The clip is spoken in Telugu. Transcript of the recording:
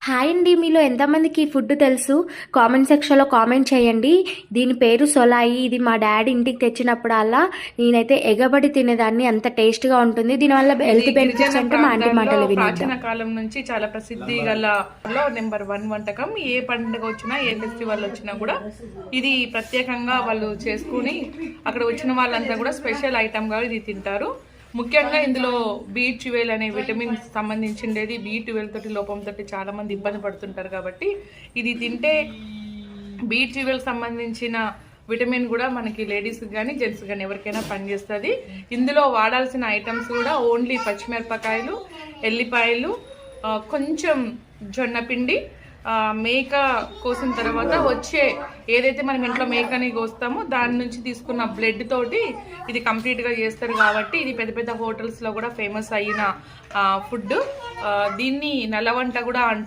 హాయ్ అండి, మీలో ఎంతమందికి ఈ ఫుడ్ తెలుసు? కామెంట్ సెక్షన్లో కామెంట్ చేయండి. దీని పేరు సొలాయి. ఇది మా డాడీ ఇంటికి తెచ్చినప్పుడల్లా నేనైతే ఎగబడి తినేదాన్ని. అంత టేస్ట్గా ఉంటుంది. దీనివల్ల హెల్త్ బెనిఫిట్స్ అంటే మా ఆంటీ మాటలు వినేద్దాం. ప్రాచీన కాలం నుంచి చాలా ప్రసిద్ధి గల నెంబర్ 1 వంటకం. ఏ పండుగ వచ్చినా ఏ ఫెస్టివల్ వచ్చినా కూడా ఇది ప్రత్యేకంగా వాళ్ళు చేసుకుని అక్కడ వచ్చిన వాళ్ళంతా కూడా స్పెషల్ ఐటమ్ గా ఇది తింటారు. ముఖ్యంగా ఇందులో B12 అనే విటమిన్ సంబంధించిండేది. B12 తోటి లోపంతో చాలా మంది ఇబ్బంది పడుతుంటారు కాబట్టి ఇది తింటే B12 సంబంధించిన విటమిన్ కూడా మనకి లేడీస్ కానీ జెంట్స్ కానీ ఎవరికైనా పనిచేస్తుంది. ఇందులో వాడాల్సిన ఐటమ్స్ కూడా ఓన్లీ పచ్చిమిరపకాయలు, ఎల్లిపాయలు, కొంచెం జొన్న పిండి, మేక కోసిన తర్వాత వచ్చే ఏదైతే మనం ఇంట్లో మేకని కోస్తామో దాని నుంచి తీసుకున్న బ్లడ్ తోటి ఇది కంప్లీట్గా చేస్తారు. కాబట్టి ఇది పెద్ద పెద్ద హోటల్స్లో కూడా ఫేమస్ అయిన ఫుడ్. దీన్ని నల్లవంట కూడా అంటారు.